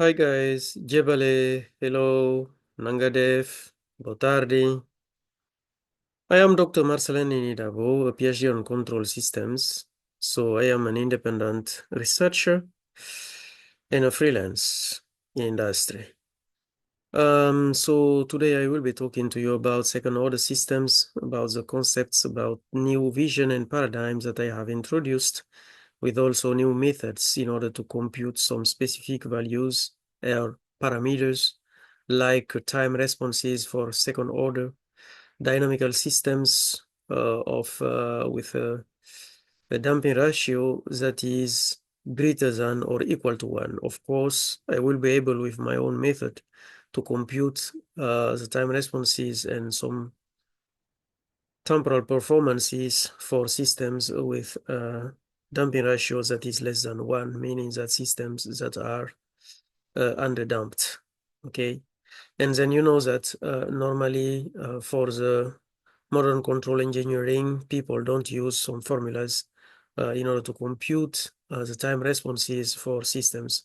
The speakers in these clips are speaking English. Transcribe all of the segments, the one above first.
Hi guys, Jebale, hello, Nangadev, boa tarde. I am Dr. Marcelini Dabo, a PhD on control systems. So I am an independent researcher and a freelance industry. So today I will be talking to you about second order systems, about the concepts, about new vision and paradigms that I have introduced, with also new methods in order to compute some specific values or parameters like time responses for second order dynamical systems with a damping ratio that is greater than or equal to 1. Of course, I will be able with my own method to compute the time responses and some temporal performances for systems with damping ratios that is less than 1, meaning that systems that are underdamped. Okay. And then you know that normally for the modern control engineering, people don't use some formulas in order to compute the time responses for systems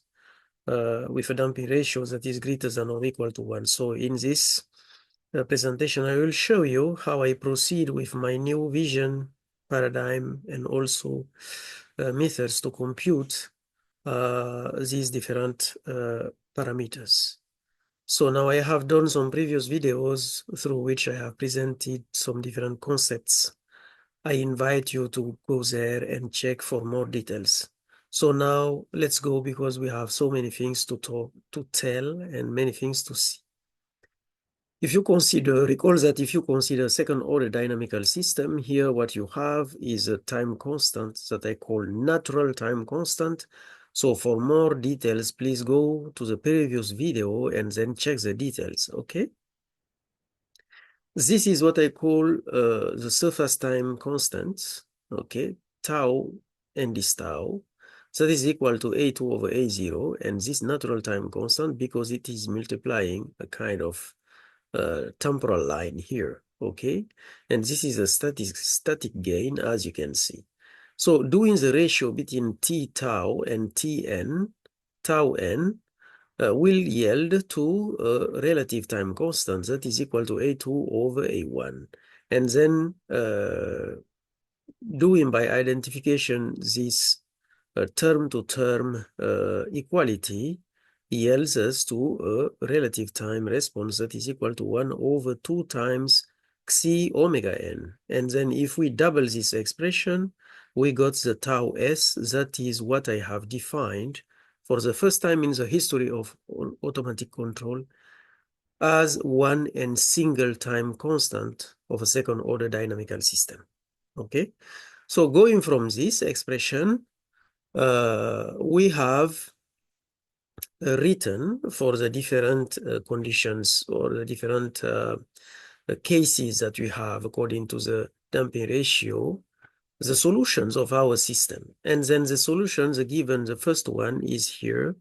with a damping ratio that is greater than or equal to 1. So in this presentation, I will show you how I proceed with my new vision paradigm and also methods to compute these different parameters. So now I have done some previous videos through which I have presented some different concepts. I invite you to go there and check for more details. So now let's go because we have so many things to talk, to tell, and many things to see. Recall that if you consider second order dynamical system, here what you have is a time constant that I call natural time constant. So for more details, please go to the previous video and then check the details, okay? This is what I call the surface time constant, okay? Tau and this tau. So this is equal to A2 over A0, and this natural time constant because it is multiplying a kind of temporal line here, okay? And this is a static gain, as you can see. So doing the ratio between T tau and Tn, tau n, will yield to a relative time constant that is equal to A2 over A1. And then doing by identification this term-to-term equality yields us to a relative time response that is equal to 1 over 2 times xi omega n. And then if we double this expression, we got the tau s. That is what I have defined for the first time in the history of automatic control as one and single time constant of a second order dynamical system. Okay, so going from this expression, we have written for the different conditions or the different cases that we have according to the damping ratio, the solutions of our system. And then the solutions given, the first one is here.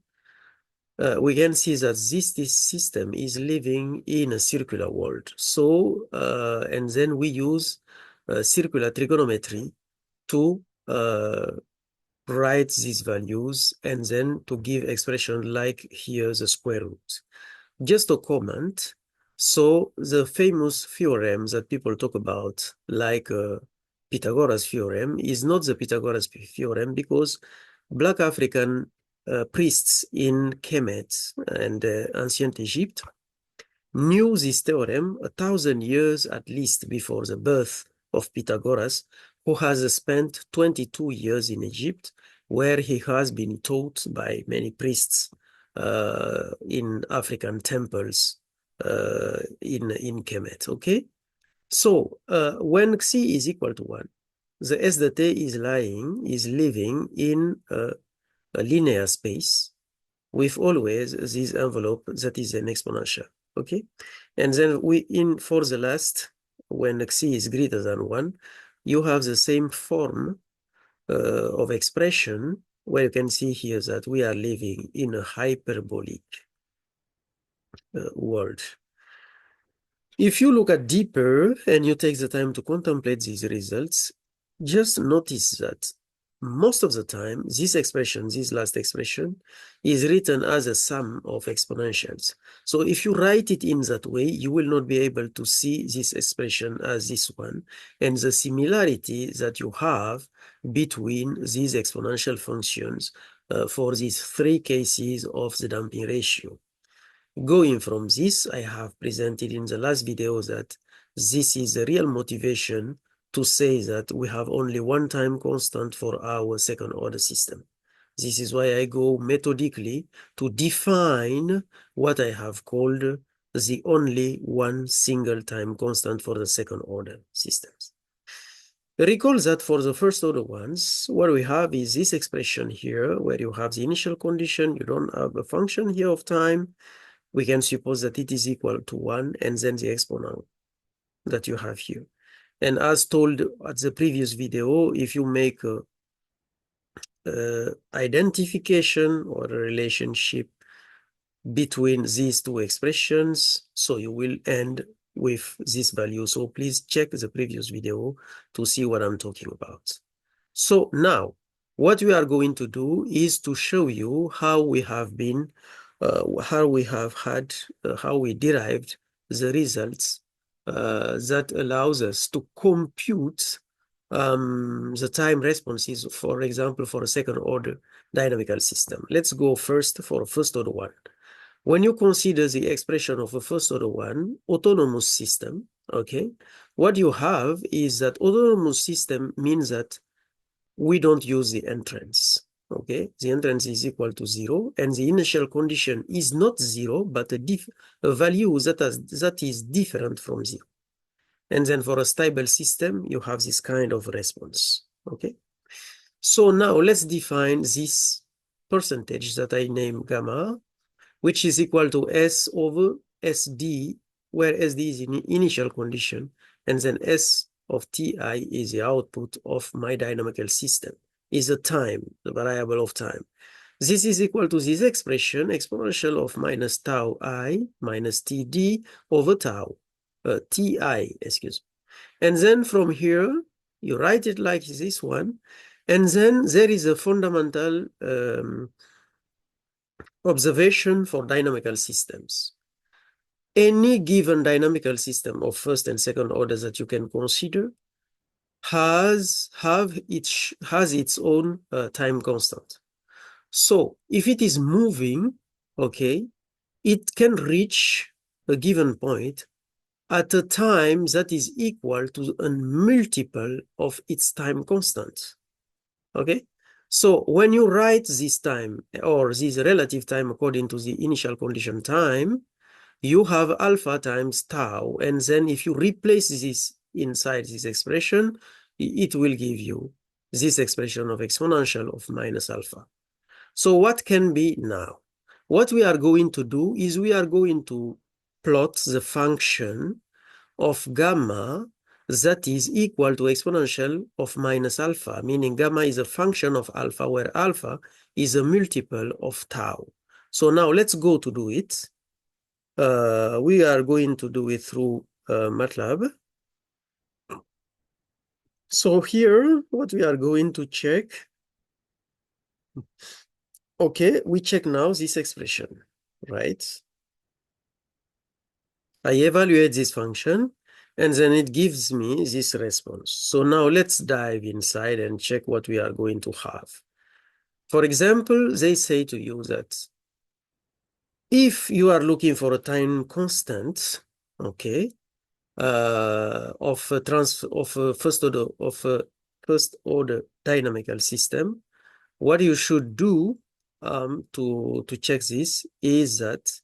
We can see that this system is living in a circular world. So, and then we use circular trigonometry to write these values and then to give expression like here the square root. Just a comment. So the famous theorem that people talk about, like Pythagoras theorem, is not the Pythagoras theorem because Black African priests in Kemet and ancient Egypt knew this theorem 1,000 years at least before the birth of Pythagoras, who has spent 22 years in Egypt, where he has been taught by many priests in African temples in Kemet, okay? So when Xi is equal to 1, the S that A is living in a linear space with always this envelope that is an exponential, okay? And then for the last, when Xi is greater than 1, you have the same form of expression where you can see here that we are living in a hyperbolic world. If you look at deeper and you take the time to contemplate these results, just notice that most of the time, this expression, this last expression, is written as a sum of exponentials. So if you write it in that way, you will not be able to see this expression as this one, and the similarity that you have between these exponential functions for these three cases of the damping ratio. Going from this, I have presented in the last video that this is the real motivation to say that we have only one time constant for our second order system. This is why I go methodically to define what I have called the only one single time constant for the second order systems. Recall that for the first order ones, what we have is this expression here, where you have the initial condition, you don't have a function here of time. We can suppose that it is equal to 1 and then the exponent that you have here. And as told at the previous video, if you make a identification or a relationship between these two expressions, so you will end with this value. So please check the previous video to see what I'm talking about. So now, what we are going to do is to show you how we have been, how we derived the results that allows us to compute the time responses, for example, for a second order dynamical system. Let's go first for first order one. When you consider the expression of a first order one autonomous system, okay, what you have is that autonomous system means that we don't use the entrance, okay? The entrance is equal to 0, and the initial condition is not 0, but a value that is different from 0. And then for a stable system, you have this kind of response, okay? So now let's define this percentage that I name gamma, which is equal to S over SD, where SD is in initial condition, and then S of Ti is the output of my dynamical system, is the time, the variable of time. This is equal to this expression, exponential of minus tau I minus Td over tau, Ti, excuse me. And then from here, you write it like this one, and then there is a fundamental observation for dynamical systems. Any given dynamical system of first and second order that you can consider has its own time constant. So if it is moving, okay, it can reach a given point at a time that is equal to a multiple of its time constant, okay? So when you write this time or this relative time according to the initial condition time, you have alpha times tau, and then if you replace this inside this expression, it will give you this expression of exponential of minus alpha. So what can be now? What we are going to do is we are going to plot the function of gamma that is equal to exponential of minus alpha, meaning gamma is a function of alpha, where alpha is a multiple of tau. So now let's go to do it. We are going to do it through MATLAB. So here, what we are going to check, okay, we check now this expression, right? I evaluate this function, and then it gives me this response. So now let's dive inside and check what we are going to have. For example, they say to you that if you are looking for a time constant, okay, of a first order dynamical system, what you should do to check this is that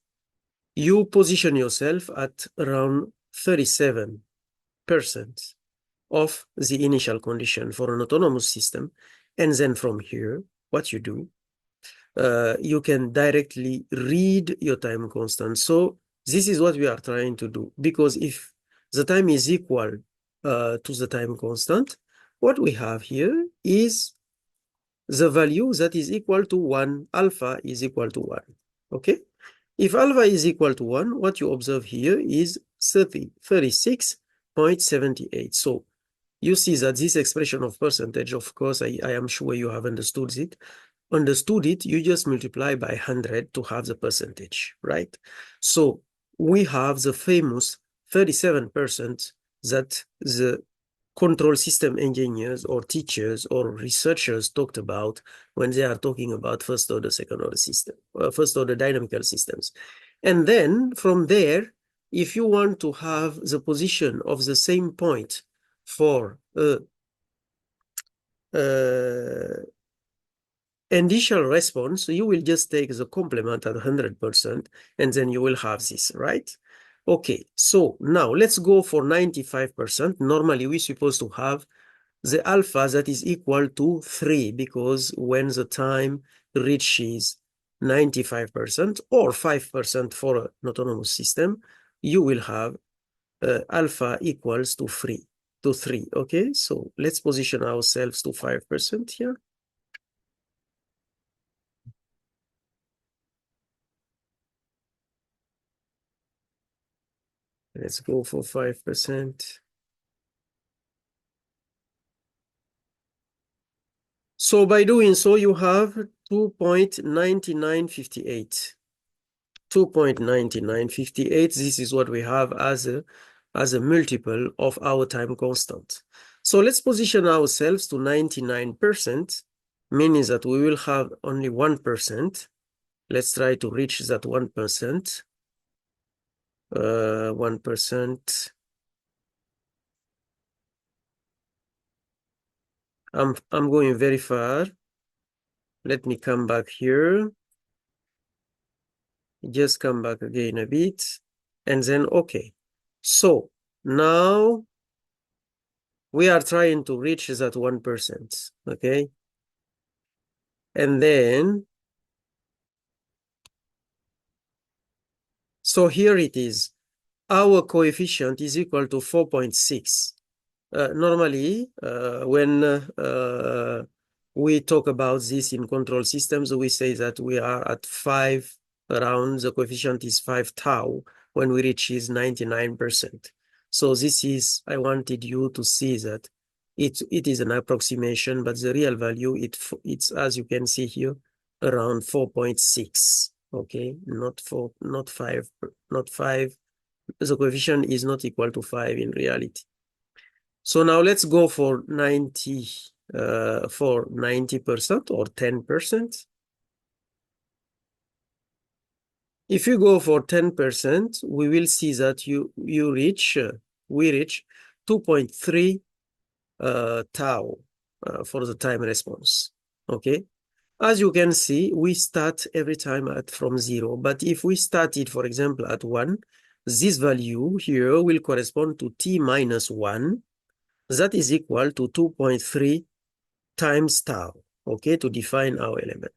you position yourself at around 37% of the initial condition for an autonomous system, and then from here, what you do, you can directly read your time constant. So this is what we are trying to do, because if the time is equal to the time constant, what we have here is the value that is equal to 1, alpha is equal to 1, okay? If alpha is equal to 1, what you observe here is 36.78. So you see that this expression of percentage, of course, I am sure you have understood it. You just multiply by 100 to have the percentage, right? So we have the famous 37% that the control system engineers or teachers or researchers talked about when they are talking about first order, second order system, first order dynamical systems. And then from there, if you want to have the position of the same point for initial response, you will just take the complement at 100%, and then you will have this, right? Okay, so now let's go for 95%. Normally, we're supposed to have the alpha that is equal to 3, because when the time reaches 95% or 5% for an autonomous system, you will have alpha equals to 3, okay? So let's position ourselves to 5% here. Let's go for 5%. So by doing so, you have 2.9958. 2.9958. This is what we have as a multiple of our time constant. So let's position ourselves to 99%, meaning that we will have only 1%. Let's try to reach that 1%. 1%. I'm going very far. Let me come back here. Just come back again a bit, and then okay. So now we are trying to reach that 1%, okay? And then, so here it is. Our coefficient is equal to 4.6. Normally, when we talk about this in control systems, we say that we are at 5 around, the coefficient is 5 tau when we reach is 99%. So this is, I wanted you to see that it is an approximation, but the real value, it's as you can see here, around 4.6, okay? Not 5, not 5. The coefficient is not equal to 5 in reality. So now let's go for 90% or 10%. If you go for 10%, we will see that we reach 2.3 tau for the time response. Okay. As you can see, we start every time from 0. But if we started, for example, at 1, this value here will correspond to t minus 1. That is equal to 2.3 times tau, okay, to define our element.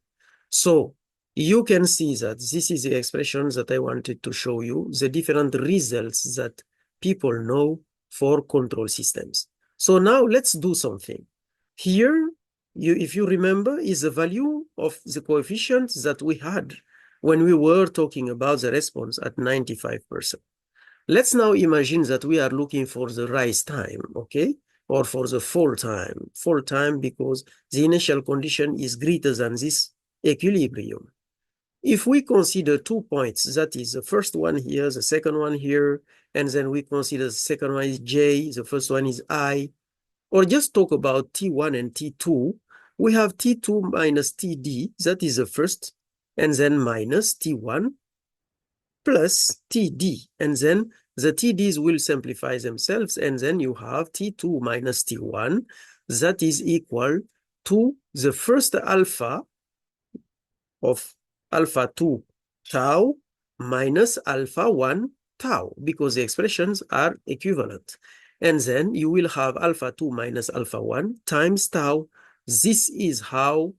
So you can see that this is the expression that I wanted to show you, the different results that people know for control systems. So now let's do something. Here, if you remember, is the value of the coefficient that we had when we were talking about the response at 95%. Let's now imagine that we are looking for the rise time, okay? Or for the fall time because the initial condition is greater than this equilibrium. If we consider 2 points, that is the first one here, the second one here, and then we consider the second one is J, the first one is I, or just talk about T1 and T2, we have T2 minus TD, that is the first, and then minus T1 plus TD, and then the TDs will simplify themselves, and then you have T2 minus T1, that is equal to the first alpha of alpha 2 tau minus alpha 1 tau, because the expressions are equivalent. And then you will have alpha 2 minus alpha 1 times tau. This is how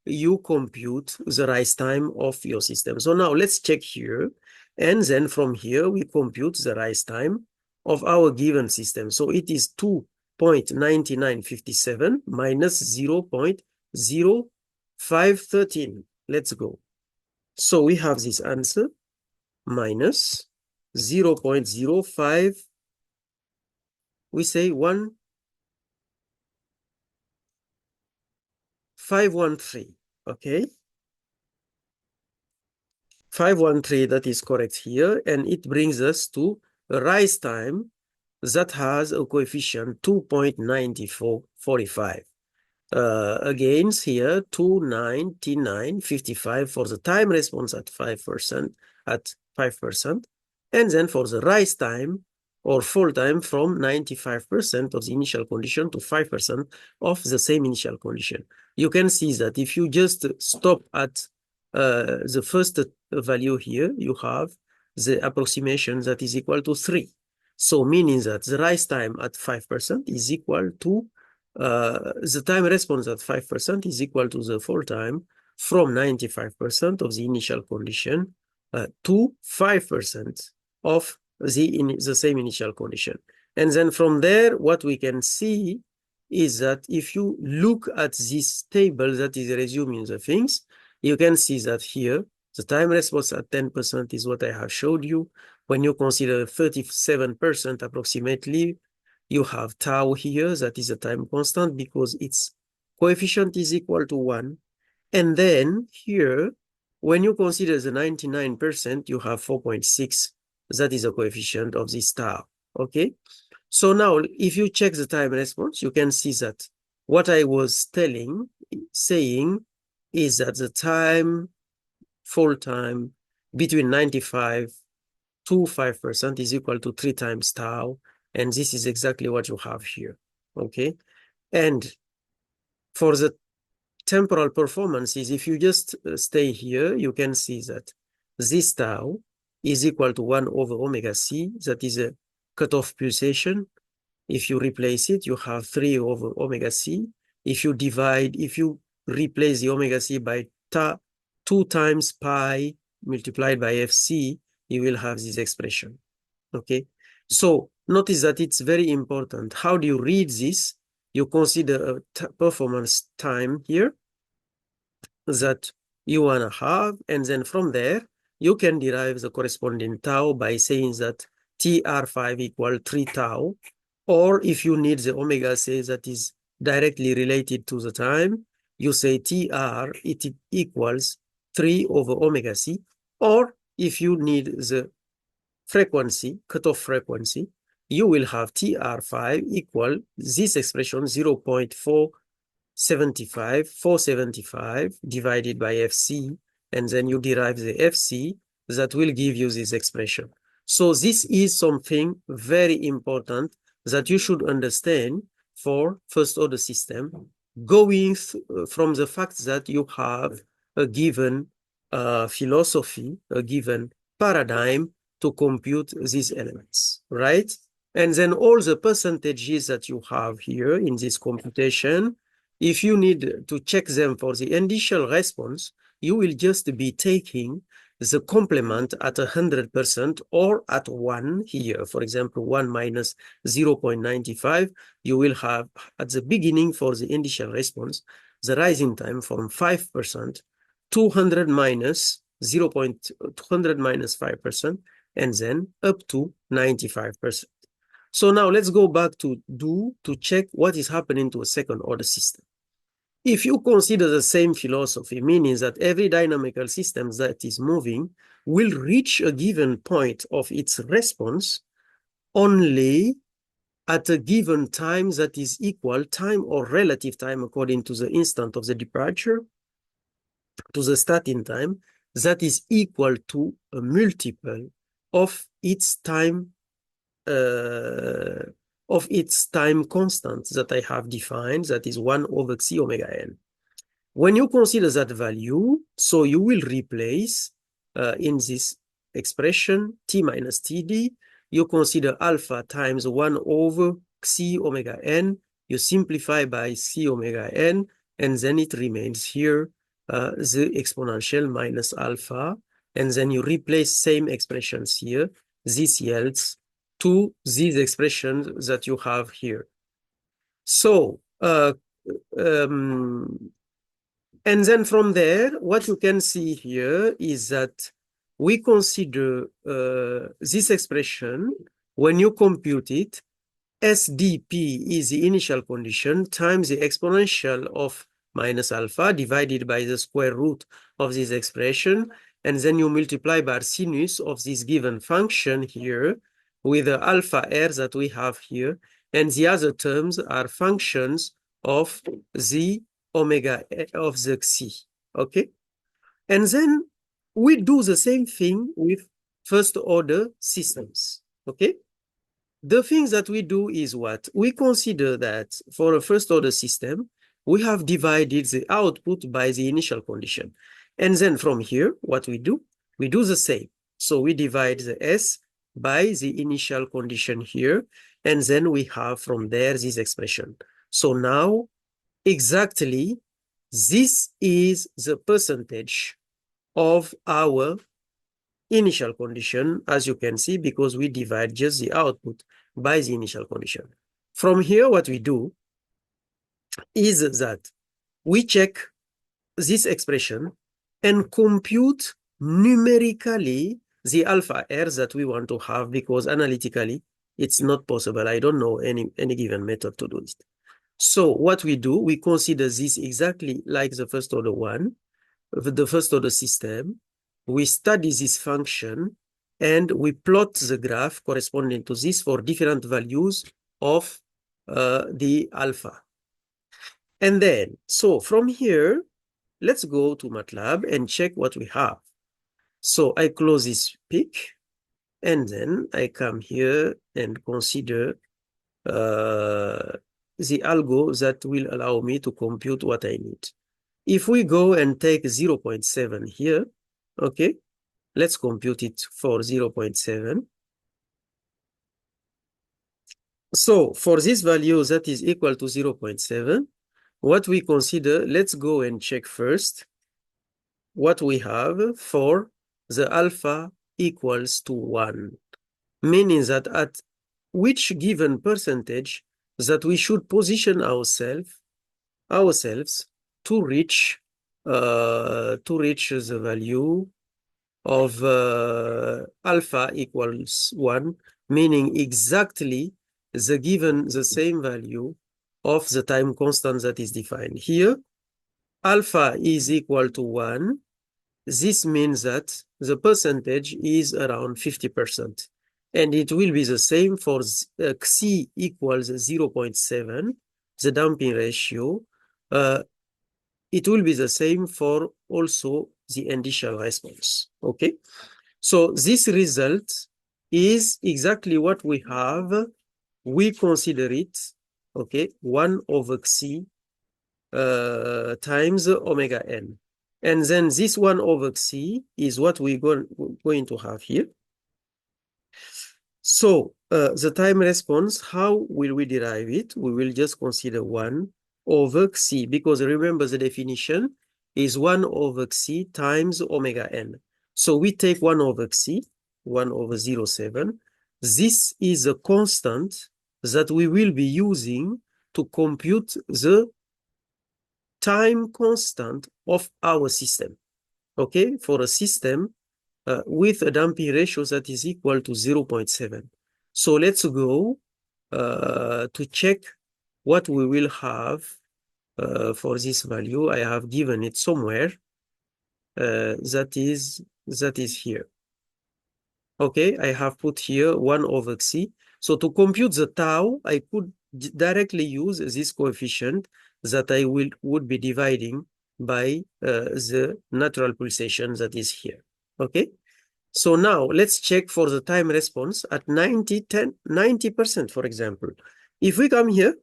you compute the rise time of your system. So now let's check here. And then from here, we compute the rise time of our given system. So it is 2.9957 minus 0.0513. Let's go. So we have this answer, minus 0.05, we say 1 513, okay? 513, that is correct here, and it brings us to a rise time that has a coefficient 2.9445. Against here, 299.55 for the time response at 5%, and then for the rise time or fall time from 95% of the initial condition to 5% of the same initial condition. You can see that if you just stop at the first value here, you have the approximation that is equal to 3. So meaning that the rise time at 5% is equal to the time response at 5% is equal to the fall time from 95% of the initial condition to 5% of the same initial condition. And then from there, what we can see is that if you look at this table that is resuming the things, you can see that here, the time response at 10% is what I have showed you. When you consider 37% approximately, you have tau here, that is a time constant because its coefficient is equal to 1. And then here, when you consider the 99%, you have 4.6. That is a coefficient of this tau, okay? So now, if you check the time response, you can see that what I was saying is that the time, fall time, between 95 to 5% is equal to 3 times tau. And this is exactly what you have here, okay? And for the temporal performances, if you just stay here, you can see that this tau is equal to 1 over omega c. That is a cutoff pulsation. If you replace it, you have 3 over omega c. If you replace the omega c by 2 times pi multiplied by fc, you will have this expression, okay? So notice that it's very important. How do you read this? You consider a performance time here that you want to have, and then from there, you can derive the corresponding tau by saying that TR5 equal 3 tau, or if you need the omega c that is directly related to the time, you say TR, it equals 3 over omega c, or if you need the frequency, cutoff frequency, you will have TR5 equal this expression 475 divided by FC, and then you derive the FC that will give you this expression. So this is something very important that you should understand for first order system, going from the fact that you have a given philosophy, a given paradigm to compute these elements, right? And then all the percentages that you have here in this computation, if you need to check them for the initial response, you will just be taking the complement at 100% or at 1 here. For example, 1 minus 0.95, you will have at the beginning for the initial response, the rising time from 5%, 200 minus 0.200 minus 5%, and then up to 95%. So now let's go back to check what is happening to a second order system. If you consider the same philosophy, meaning that every dynamical system that is moving will reach a given point of its response only at a given time that is equal, time or relative time according to the instant of the departure, to the starting time, that is equal to a multiple of its time constant that I have defined, that is 1 over c omega n. When you consider that value, so you will replace in this expression t minus td, you consider alpha times 1 over c omega n, you simplify by c omega n, and then it remains here the exponential minus alpha, and then you replace same expressions here. This yields to these expressions that you have here. So, and then from there, what you can see here is that we consider this expression, when you compute it, SDP is the initial condition times the exponential of minus alpha divided by the square root of this expression. And then you multiply by sinus of this given function here with the alpha r that we have here. And the other terms are functions of the omega of the xi, okay? And then we do the same thing with first order systems, okay? The things that we do is what? We consider that for a first order system, we have divided the output by the initial condition. And then from here, what we do the same. So we divide the S by the initial condition here, and then we have from there this expression. So now, exactly, this is the percentage of our initial condition, as you can see, because we divide just the output by the initial condition. From here, what we do is that we check this expression and compute numerically the alpha r that we want to have, because analytically, it's not possible. I don't know any given method to do it. So what we do, we consider this exactly like the first order one, the first order system. We study this function and we plot the graph corresponding to this for different values of the alpha. And then, so from here, let's go to MATLAB and check what we have. So I close this pic, and then I come here and consider the algo that will allow me to compute what I need. If we go and take 0.7 here, okay, let's compute it for 0.7. So for this value that is equal to 0.7, what we consider, let's go and check first what we have for the alpha equals to 1, meaning that at which given percentage that we should position ourselves to reach the value of alpha equals 1, meaning exactly the same value of the time constant that is defined. Here, alpha is equal to 1. This means that the percentage is around 50%. And it will be the same for xi equals 0.7, the damping ratio. It will be the same for also the initial response, okay? So this result is exactly what we have. We consider it, okay, 1 over xi times omega n. And then this 1 over xi is what we're going to have here. So the time response, how will we derive it? We will just consider 1 over xi, because remember the definition is 1 over xi times omega n. So we take 1 over xi, 1 over 0.7. This is a constant that we will be using to compute the time constant of our system, okay? For a system with a damping ratio that is equal to 0.7. So let's go to check what we will have for this value. I have given it somewhere. That is here. Okay, I have put here 1 over xi. So to compute the tau, I could directly use this coefficient that I would be dividing by the natural pulsation that is here. Okay, so now let's check for the time response at 90%, for example. If we come here,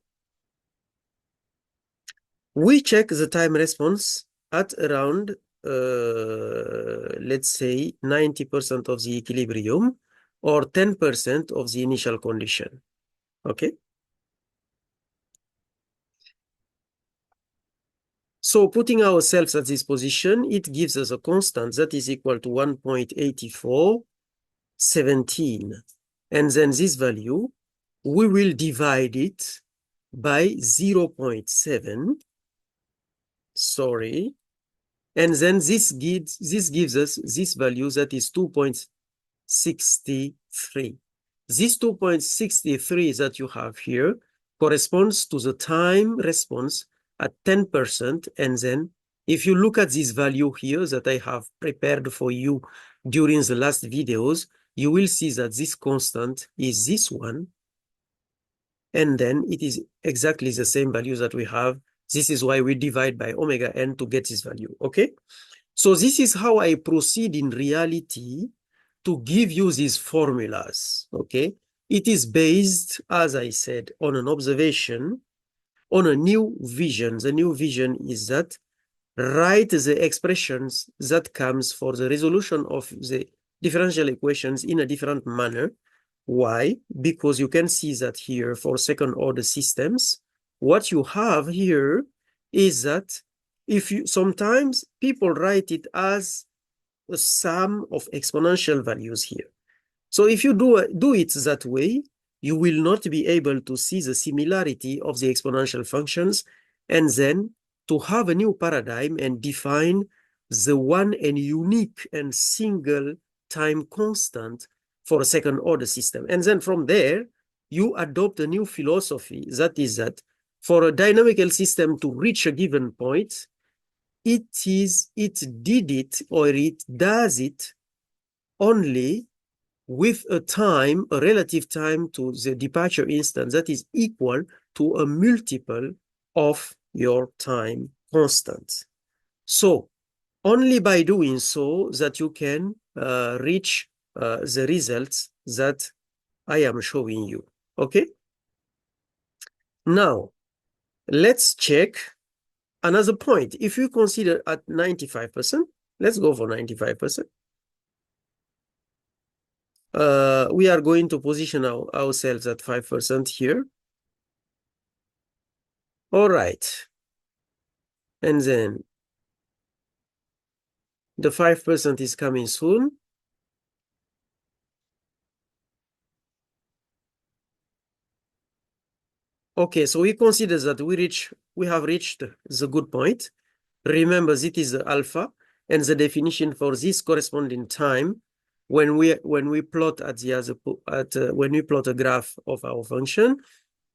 we check the time response at around, let's say, 90% of the equilibrium or 10% of the initial condition, okay? So putting ourselves at this position, it gives us a constant that is equal to 1.8417. And then this value, we will divide it by 0.7. Sorry. And then this gives us this value that is 2.63. This 2.63 that you have here corresponds to the time response at 10%. And then if you look at this value here that I have prepared for you during the last videos, you will see that this constant is this one. And then it is exactly the same value that we have. This is why we divide by omega n to get this value, okay? So this is how I proceed in reality to give you these formulas, okay? It is based, as I said, on an observation, on a new vision. The new vision is that write the expressions that comes for the resolution of the differential equations in a different manner. Why? Because you can see that here for second order systems, what you have here is that if you sometimes people write it as the sum of exponential values here. So if you do it that way, you will not be able to see the similarity of the exponential functions, and then to have a new paradigm and define the one and unique and single time constant for a second order system. And then from there, you adopt a new philosophy, that is that for a dynamical system to reach a given point, it did it or it does it only with a time, a relative time to the departure instant that is equal to a multiple of your time constant. So only by doing so that you can reach the results that I am showing you, okay? Now, let's check another point. If you consider at 95%, let's go for 95%. We are going to position ourselves at 5% here. All right. And then the 5% is coming soon. Okay, so we consider that we have reached the good point. Remember, this is the alpha, and the definition for this corresponding time when we plot at the other when we plot a graph of our function,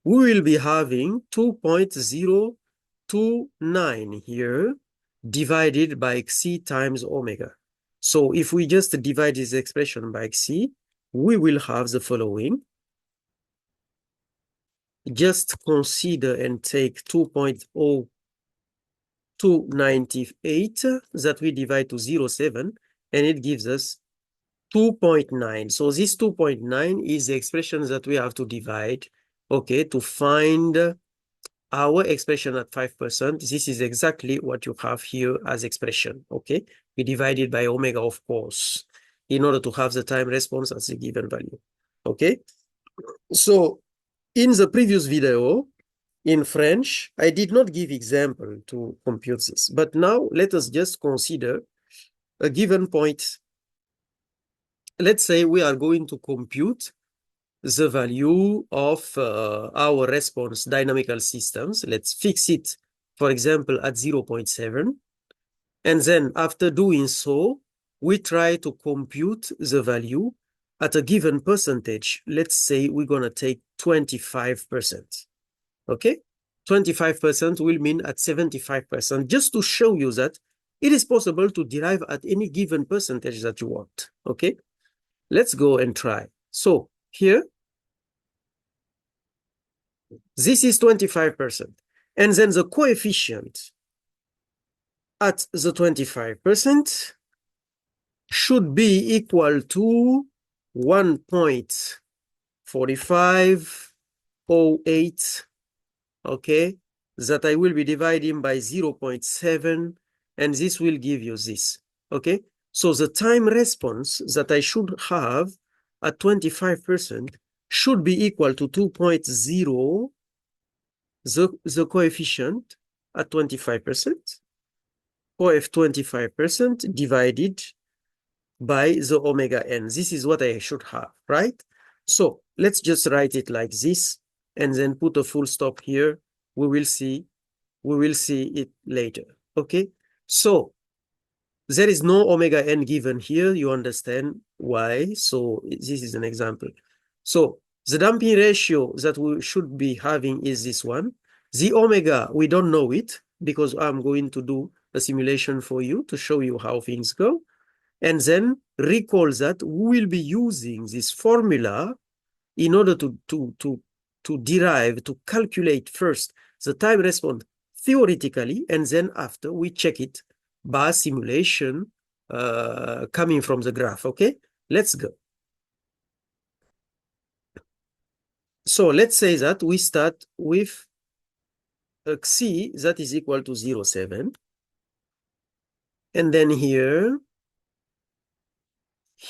we will be having 2.029 here divided by xc times omega. So if we just divide this expression by xc, we will have the following. Just consider and take 2.0298 that we divide to 0.7, and it gives us 2.9. So this 2.9 is the expression that we have to divide, okay, to find our expression at 5%. This is exactly what you have here as expression, okay? We divide it by omega, of course, in order to have the time response as a given value, okay? So in the previous video, in French, I did not give example to compute this, but now let us just consider a given point. Let's say we are going to compute the value of our response dynamical systems. Let's fix it, for example, at 0.7. And then after doing so, we try to compute the value at a given percentage. Let's say we're going to take 25%. Okay? 25% will mean at 75%, just to show you that it is possible to derive at any given percentage that you want. Okay? Let's go and try. So here, this is 25%. And then the coefficient at the 25% should be equal to 1.4508, okay, that I will be dividing by 0.7, and this will give you this, okay? So the time response that I should have at 25% should be equal to 2.0, the coefficient at 25%, of 25% divided by the omega n. This is what I should have, right? So let's just write it like this and then put a full stop here. We will see it later, okay? So there is no omega n given here. You understand why? So this is an example. So the damping ratio that we should be having is this one. The omega, we don't know it because I'm going to do a simulation for you to show you how things go. And then recall that we will be using this formula in order to derive, to calculate first the time response theoretically, and then after we check it by simulation coming from the graph, okay? Let's go. So let's say that we start with a C that is equal to 0.7. And then here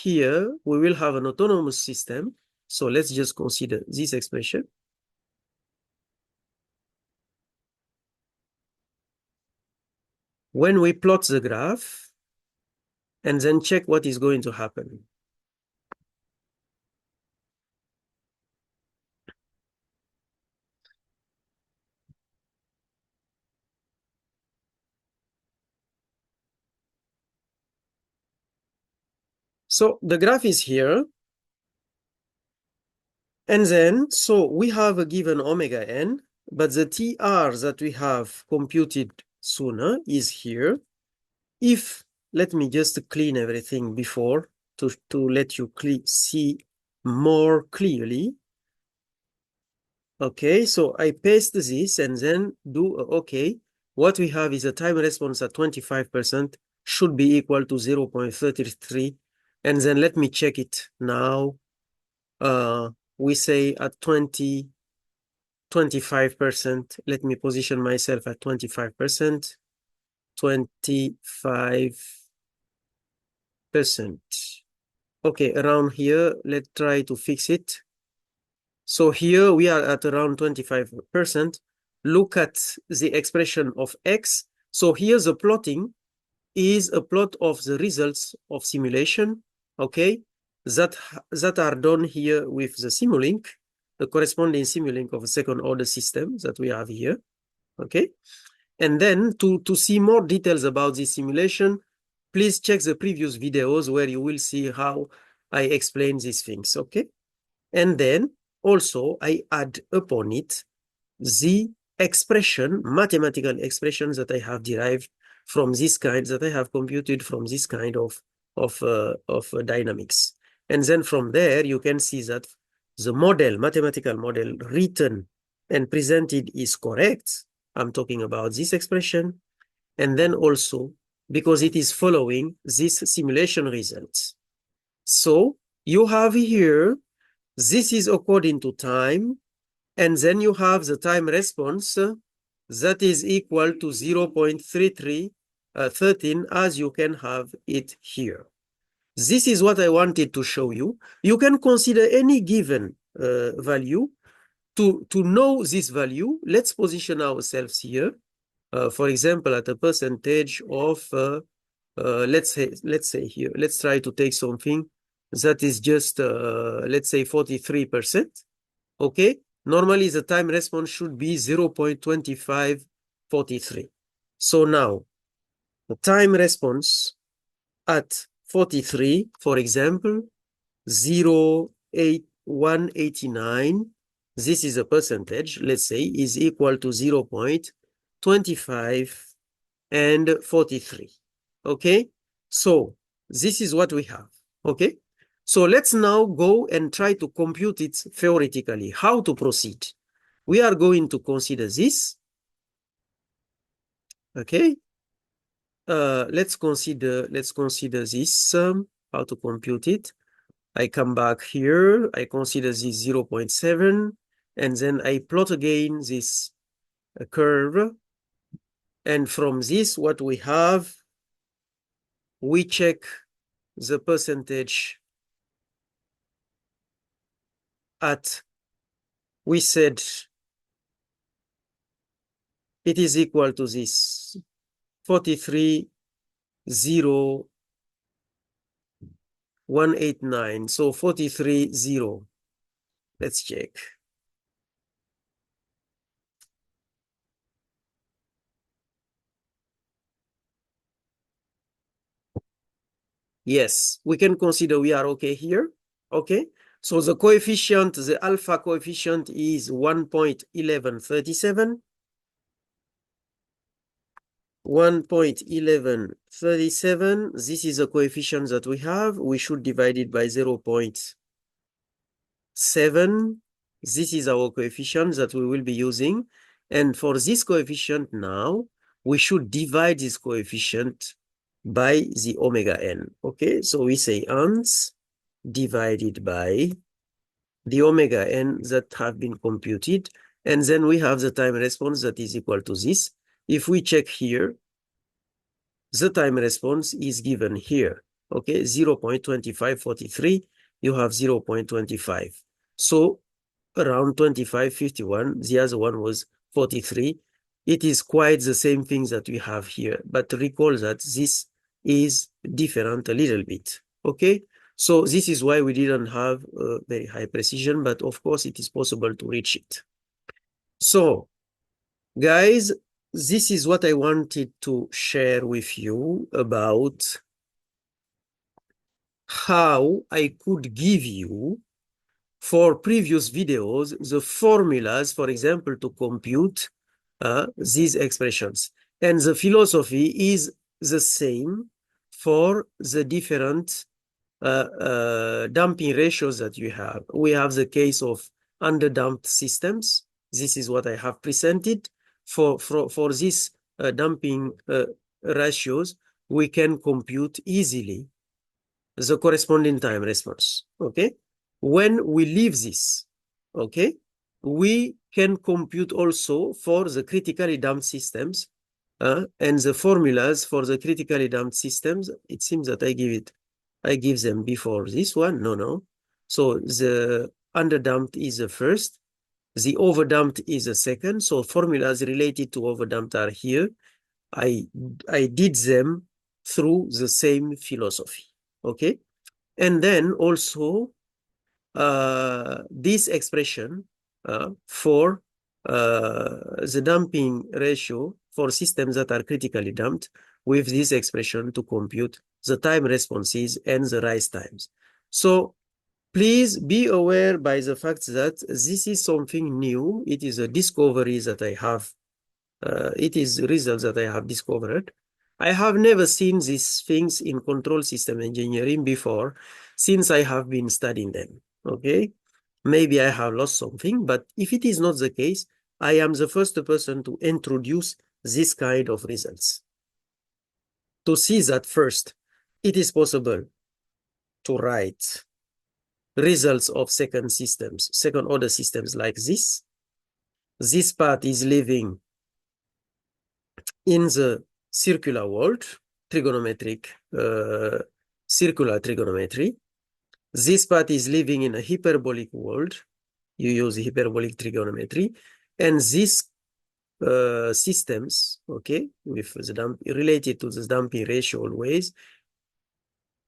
we will have an autonomous system. So let's just consider this expression. When we plot the graph and then check what is going to happen. So the graph is here. And then, so we have a given omega n, but the TR that we have computed sooner is here. If, let me just clean everything before to let you see more clearly. Okay, so I paste this and then do okay. What we have is a time response at 25% should be equal to 0.33. And then let me check it now. We say at 25%. Let me position myself at 25%. 25%. Okay, around here, let's try to fix it. So here we are at around 25%. Look at the expression of X. So here the plotting is a plot of the results of simulation, okay, that are done here with the Simulink, the corresponding Simulink of a second order system that we have here, okay? And then to see more details about this simulation, please check the previous videos where you will see how I explain these things, okay? And then also I add upon it the expression, mathematical expressions that I have derived from this kind, that I have computed from this kind of dynamics. And then from there, you can see that the model, mathematical model written and presented is correct. I'm talking about this expression. And then also, because it is following this simulation results. So you have here, this is according to time, and then you have the time response that is equal to 0.3313 as you can have it here. This is what I wanted to show you. You can consider any given value. To know this value, let's position ourselves here. For example, at a percentage of, let's say here, let's try to take something that is just, let's say 43%, okay? Normally, the time response should be 0.2543. So now, the time response at 43, for example, 0.189, this is a percentage, let's say, is equal to 0.25 and 43. Okay? So, this is what we have. Okay? So let's now go and try to compute it theoretically. How to proceed? We are going to consider this. Okay. Let's consider this, how to compute it. I come back here, I consider this 0.7, and then I plot again this curve. And from this, what we have, we check the percentage at, we said it is equal to this 43,0,189. So 43,0. Let's check. Yes, we can consider we are okay here. Okay. So the coefficient, the alpha coefficient is 1.1137. 1.1137. This is a coefficient that we have. We should divide it by 0.7. This is our coefficient that we will be using. And for this coefficient now, we should divide this coefficient by the omega n. Okay, so we say ans divided by the omega n that have been computed. And then we have the time response that is equal to this. If we check here, the time response is given here. Okay, 0.2543, you have 0.25. So around 2551, the other one was 43. It is quite the same thing that we have here, but recall that this is different a little bit. Okay, so this is why we didn't have a very high precision, but of course it is possible to reach it. So guys, this is what I wanted to share with you about how I could give you, for previous videos, the formulas, for example, to compute these expressions. And the philosophy is the same for the different damping ratios that you have. We have the case of underdamped systems. This is what I have presented. For these damping ratios, we can compute easily the corresponding time response. Okay, when we leave this, okay, we can compute also for the critically damped systems, and the formulas for the critically damped systems. It seems that I give them before this one. No. So the underdamped is the first, the overdamped is the second. So formulas related to overdamped are here. I did them through the same philosophy. Okay, and then also this expression for the damping ratio for systems that are critically damped, with this expression to compute the time responses and the rise times. So please be aware by the fact that this is something new. It is a discovery that I have. It is results that I have discovered. I have never seen these things in control system engineering before, since I have been studying them. Okay, maybe I have lost something, but if it is not the case, I am the first person to introduce this kind of results. To see that first, it is possible to write results of second order systems like this. This part is living in the circular world, trigonometric, circular trigonometry. This part is living in a hyperbolic world. You use hyperbolic trigonometry. And these systems, okay, with the related to the damping ratio always,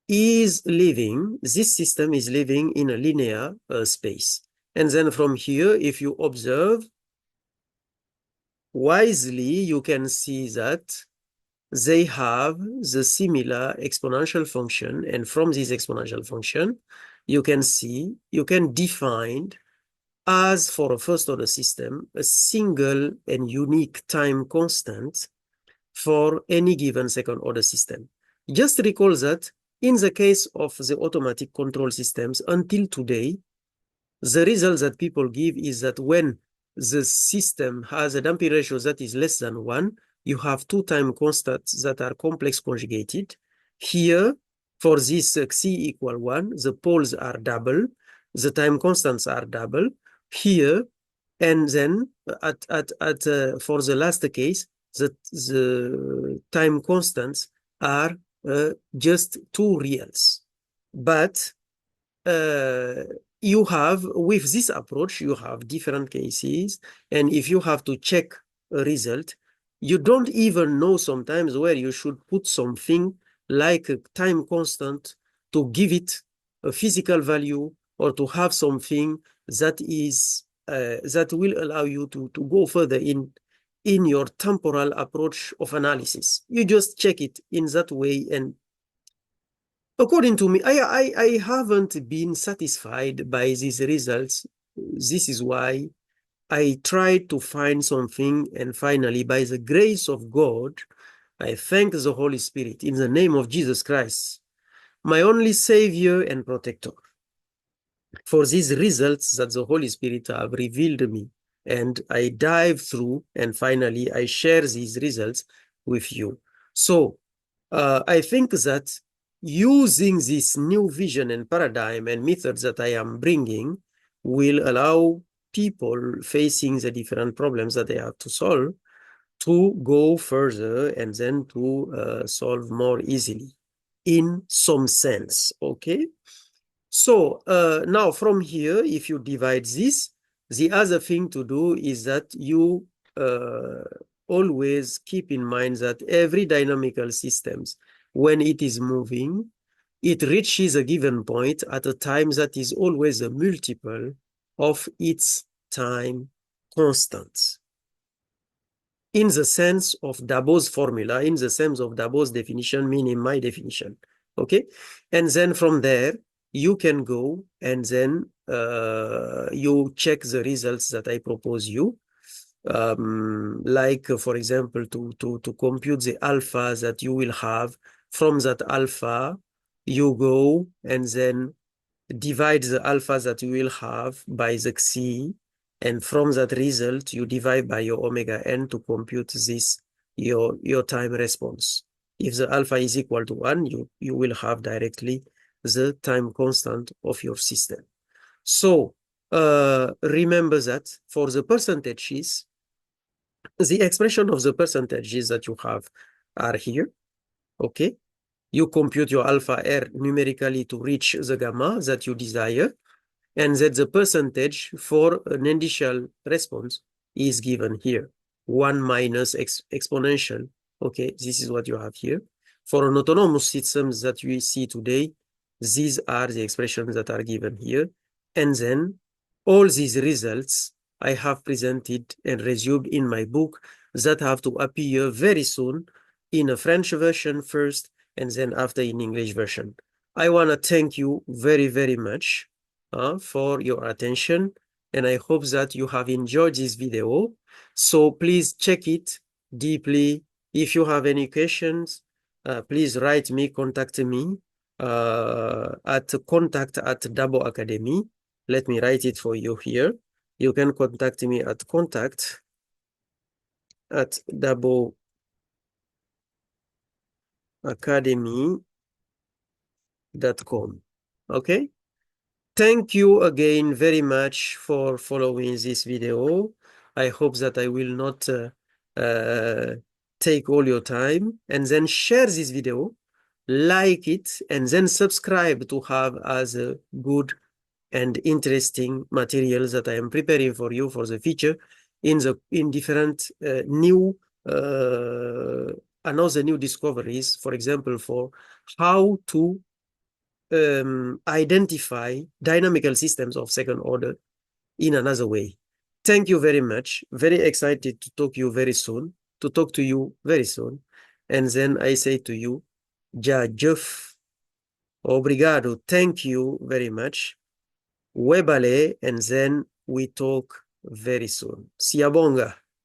this system is living in a linear space. And then from here, if you observe wisely, you can see that they have the similar exponential function. And from this exponential function, you can define, as for a first order system, a single and unique time constant for any given second order system. Just recall that in the case of the automatic control systems, until today, the result that people give is that when the system has a damping ratio that is less than 1, you have two time constants that are complex conjugated. Here, for this xi equal 1, the poles are double, the time constants are double. Here, and then for the last case, the time constants are just two reals. But you have, with this approach, you have different cases. And if you have to check a result, you don't even know sometimes where you should put something like a time constant to give it a physical value, or to have something that is that will allow you to go further in your temporal approach of analysis. You just check it in that way, and according to me, I haven't been satisfied by these results. This is why I tried to find something, and finally, by the grace of God, I thank the Holy Spirit in the name of Jesus Christ, my only Savior and Protector, for these results that the Holy Spirit have revealed me. And I dive through, and finally, I share these results with you. So I think that using this new vision and paradigm and methods that I am bringing will allow people facing the different problems that they have to solve to go further and then to solve more easily in some sense, okay? So now from here, if you divide this, the other thing to do is that you uh, always keep in mind that every dynamical systems, when it is moving, it reaches a given point at a time that is always a multiple of its time constant. In the sense of Dabo's formula, in the sense of Dabo's definition, meaning my definition, okay? And then from there, you can go and then you check the results that I propose you. Like, for example, to compute the alpha that you will have. From that alpha, you go and then divide the alpha that you will have by the xi, and from that result, you divide by your omega n to compute this, your time response. If the alpha is equal to 1, you will have directly the time constant of your system. So remember that for the percentages, the expression of the percentages that you have are here, okay? You compute your alpha R numerically to reach the gamma that you desire, and that the percentage for an initial response is given here. 1 minus exponential. Okay, this is what you have here. For an autonomous systems that we see today, these are the expressions that are given here. And then all these results I have presented and resumed in my book that have to appear very soon in a French version first, and then after in English version. I want to thank you very, very much for your attention, and I hope that you have enjoyed this video. So please check it deeply. If you have any questions, please write me, contact me at contact@Dabo Academy. Let me write it for you here. You can contact me at contact@daboacademy.com. Okay? Thank you again very much for following this video. I hope that I will not take all your time, and then share this video, like it, and then subscribe to have other good and interesting materials that I am preparing for you for the future in different new another new discoveries, for example, for how to identify dynamical systems of second order in another way. Thank you very much. Very excited to talk to you very soon, And then I say to you, Ja Jeff, obrigado, thank you very much. Webale, and then we talk very soon. Siabonga.